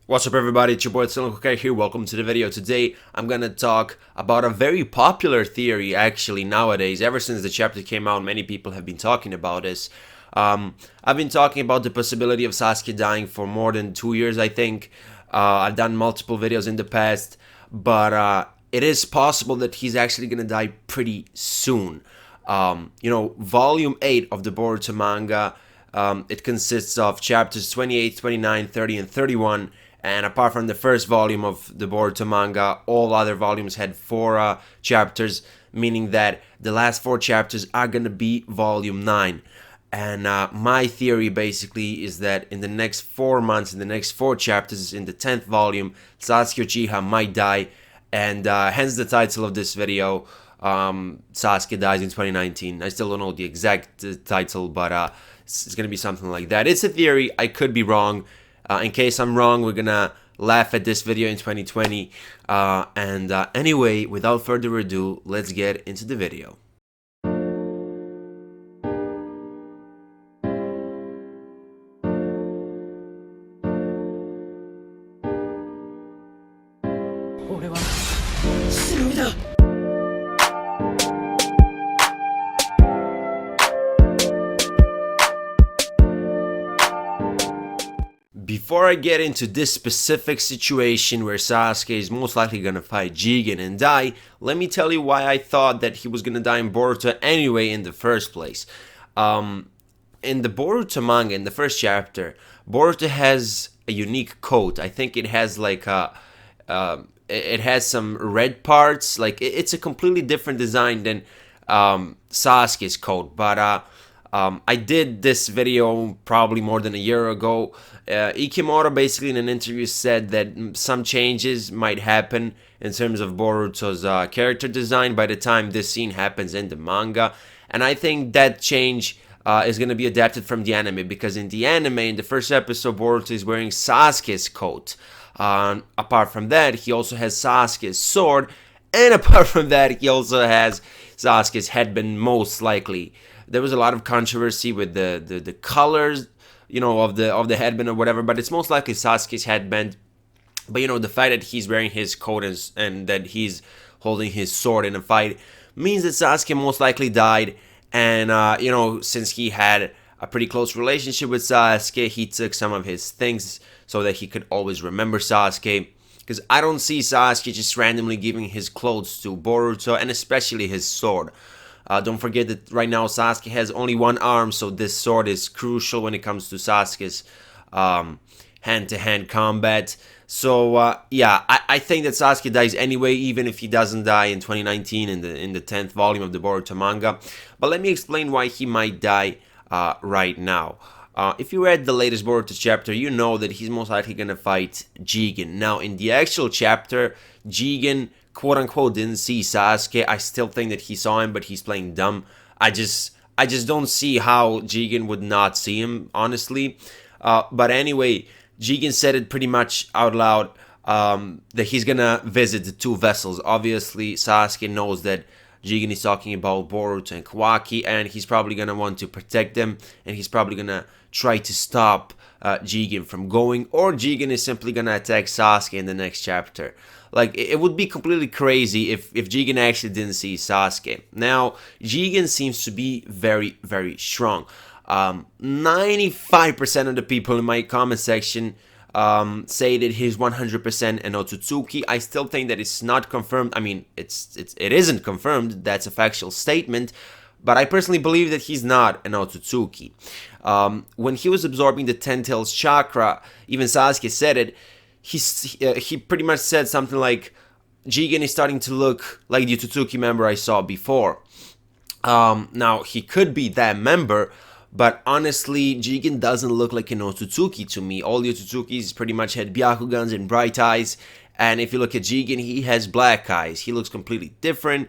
What's up everybody, it's your boy Hokage here, welcome to the video. Today I'm gonna talk about a very popular theory actually nowadays. Ever since the chapter came out, many people have been talking about this. I've been talking about the possibility of Sasuke dying for more than 2 years, I think. I've done multiple videos in the past, but it is possible that he's actually gonna die pretty soon. Volume 8 of the Boruto manga, it consists of chapters 28, 29, 30, and 31. And apart from the first volume of the Boruto manga, all other volumes had 4 chapters, meaning that the last 4 chapters are gonna be volume 9. And my theory basically is that in the next 4 months, in the next 4 chapters, in the 10th volume, Sasuke Uchiha might die, and hence the title of this video, Sasuke dies in 2019. I still don't know the exact title, but it's gonna be something like that. It's a theory, I could be wrong. In case I'm wrong, we're gonna laugh at this video in 2020. Anyway, without further ado, let's get into the video. Before I get into this specific situation where Sasuke is most likely gonna fight Jigen and die, let me tell you why I thought that he was gonna die in Boruto anyway in the first place. In the Boruto manga, in the first chapter, Boruto has a unique coat. I think it has like it has some red parts. Like it's a completely different design than Sasuke's coat, but I did this video probably more than a year ago. Ikimura basically in an interview said that some changes might happen in terms of Boruto's character design by the time this scene happens in the manga. And I think that change is going to be adapted from the anime, because in the anime, in the first episode, Boruto is wearing Sasuke's coat. Apart from that, he also has Sasuke's sword. And apart from that, he also has Sasuke's headband, most likely. There was a lot of controversy with the colors, of the headband or whatever, but it's most likely Sasuke's headband. But the fact that he's wearing his coat and that he's holding his sword in a fight means that Sasuke most likely died. And since he had a pretty close relationship with Sasuke, he took some of his things so that he could always remember Sasuke. Because I don't see Sasuke just randomly giving his clothes to Boruto, and especially his sword. Don't forget that right now Sasuke has only one arm, so this sword is crucial when it comes to Sasuke's hand-to-hand combat. So yeah, I think that Sasuke dies anyway, even if he doesn't die in 2019 in the 10th volume of the Boruto manga. But let me explain why he might die right now. If you read the latest Boruto chapter, you know that he's most likely gonna fight Jigen. Now, in the actual chapter, Jigen quote-unquote didn't see Sasuke. I still think that he saw him, but he's playing dumb. I just don't see how Jigen would not see him, honestly. But anyway, Jigen said it pretty much out loud, that he's gonna visit the 2 vessels. Obviously, Sasuke knows that Jigen is talking about Boruto and Kawaki, and he's probably gonna want to protect them, and he's probably gonna try to stop Jigen from going, or Jigen is simply gonna attack Sasuke in the next chapter. Like, it would be completely crazy if Jigen actually didn't see Sasuke. Now, Jigen seems to be very, very strong. 95% of the people in my comment section say that he's 100% an Otsutsuki. I still think that it's not confirmed. I mean, it isn't confirmed. That's a factual statement. But I personally believe that he's not an Otsutsuki. When he was absorbing the Ten Tails chakra, even Sasuke said it. He pretty much said something like, Jigen is starting to look like the Otsutsuki member I saw before. Now, he could be that member, but honestly, Jigen doesn't look like an Otsutsuki to me. All the Otsutsukis pretty much had Byakugans and bright eyes, and if you look at Jigen, he has black eyes. He looks completely different.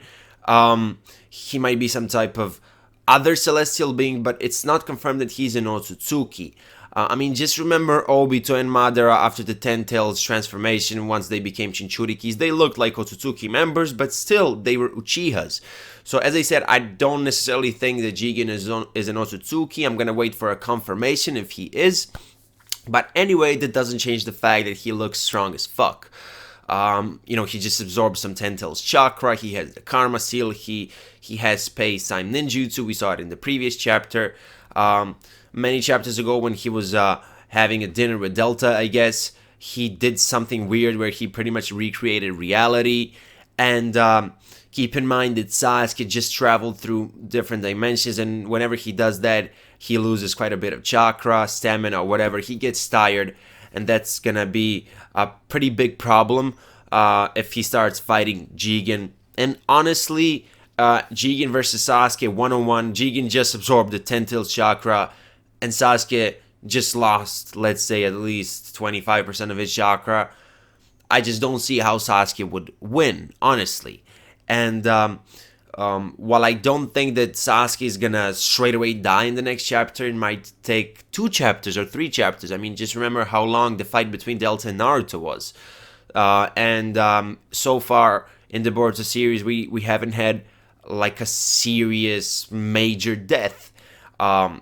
He might be some type of other celestial being, but it's not confirmed that he's an Otsutsuki. I mean, just remember Obito and Madara after the Ten Tails transformation, once they became Chinchurikis. They looked like Otsutsuki members, but still, they were Uchihas. So, as I said, I don't necessarily think that Jigen is an Otsutsuki. I'm gonna wait for a confirmation if he is. But anyway, that doesn't change the fact that he looks strong as fuck. He just absorbed some Ten Tails chakra. He has the Karma Seal. He has Space Time Ninjutsu. We saw it in the previous chapter. Many chapters ago, when he was having a dinner with Delta, I guess he did something weird where he pretty much recreated reality. And keep in mind that Sasuke just traveled through different dimensions, and whenever he does that, he loses quite a bit of chakra, stamina, or whatever. He gets tired, and that's gonna be a pretty big problem if he starts fighting Jigen. And honestly, Jigen versus Sasuke 1-on-1, Jigen just absorbed the Ten Tails chakra, and Sasuke just lost, let's say, at least 25% of his chakra. I just don't see how Sasuke would win, honestly. And while I don't think that Sasuke is gonna straight away die in the next chapter, it might take 2 chapters or 3 chapters. I mean, just remember how long the fight between Delta and Naruto was. So far in the Boruto series, we haven't had like a serious major death.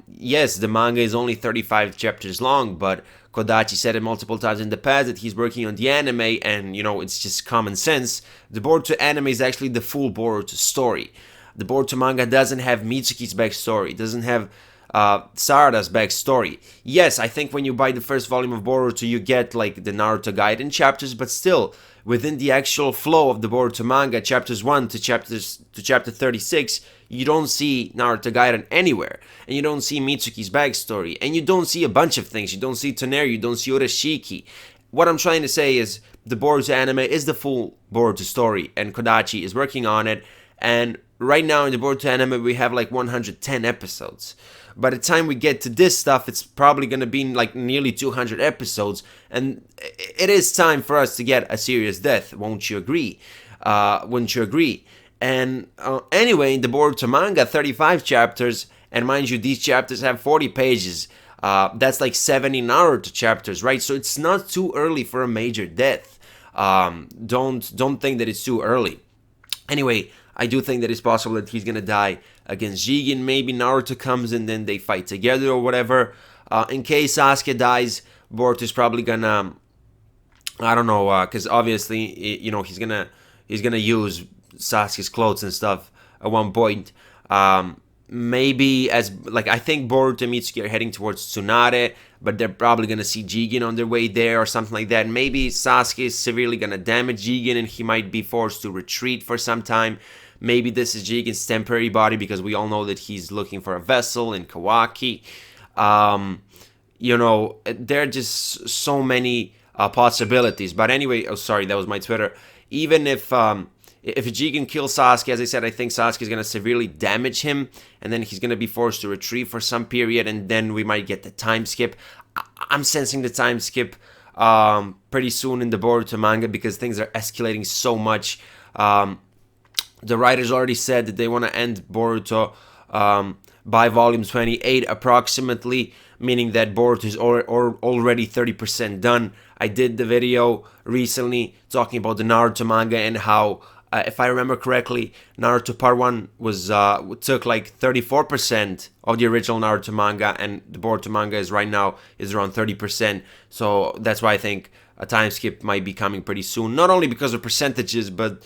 Yes, the manga is only 35 chapters long, but Kodachi said it multiple times in the past that he's working on the anime, and it's just common sense. The Boruto anime is actually the full Boruto story. The Boruto manga doesn't have Mitsuki's backstory, it doesn't have Sarada's backstory. Yes, I think when you buy the first volume of Boruto, you get like the Naruto Gaiden chapters, but still, within the actual flow of the Boruto manga, chapters 1 to chapter 36, you don't see Naruto Gaiden anywhere, and you don't see Mitsuki's backstory, and you don't see a bunch of things. You don't see Toneri, you don't see Urashiki. What I'm trying to say is the Boruto anime is the full Boruto story, and Kodachi is working on it, and right now in the Boruto anime we have like 110 episodes. By the time we get to this stuff, it's probably going to be like nearly 200 episodes, and it is time for us to get a serious death, won't you agree? Wouldn't you agree? And anyway, in the Boruto manga, 35 chapters, and mind you, these chapters have 40 pages. That's like 70 Naruto chapters, right? So it's not too early for a major death. Don't think that it's too early. Anyway, I do think that it's possible that he's gonna die against Jigen. Maybe Naruto comes and then they fight together or whatever. In case Sasuke dies, Boruto is probably gonna, I don't know, because obviously, he's gonna use Sasuke's clothes and stuff at one point. Maybe I think Boruto and Mitsuki are heading towards Tsunade, but they're probably gonna see Jigen on their way there or something like that. Maybe Sasuke is severely gonna damage Jigen and he might be forced to retreat for some time. Maybe this is Jigen's temporary body, because we all know that he's looking for a vessel in Kawaki. There are just so many possibilities. But anyway, oh sorry, that was my Twitter. Even if Jigen kills Sasuke, as I said, I think Sasuke is going to severely damage him, and then he's going to be forced to retreat for some period, and then we might get the time skip. I'm sensing the time skip pretty soon in the Boruto manga, because things are escalating so much. The writers already said that they want to end Boruto by volume 28 approximately, meaning that Boruto is already 30% done. I did the video recently talking about the Naruto manga and how, if I remember correctly, Naruto Part 1 took like 34% of the original Naruto manga, and the Boruto manga is right now around 30%. So that's why I think a time skip might be coming pretty soon. Not only because of percentages, but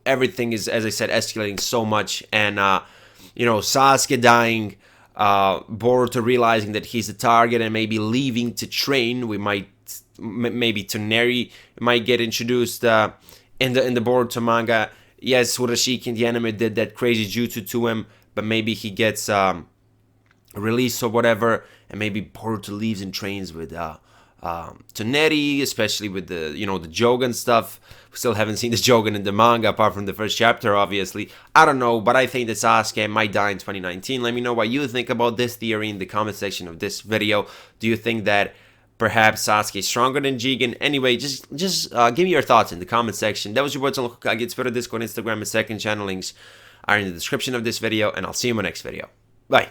everything is, as I said, escalating so much, and Sasuke dying, Boruto realizing that he's the target and maybe leaving to train. We might maybe Toneri might get introduced in the Boruto manga. Yes, Urashiki in the anime did that crazy jutsu to him, but maybe he gets released or whatever, and maybe Boruto leaves and trains with Toneri, especially with the the Jogan stuff. We still haven't seen the Jogan in the manga apart from the first chapter, obviously. I don't know, but I think that Sasuke might die in 2019. Let me know what you think about this theory in the comment section of this video. Do you think that perhaps Sasuke is stronger than Jigen? Anyway, just give me your thoughts in the comment section. That was your boy Hokage. Twitter, Discord, Instagram, and second channel links are in the description of this video, and I'll see you in my next video. Bye.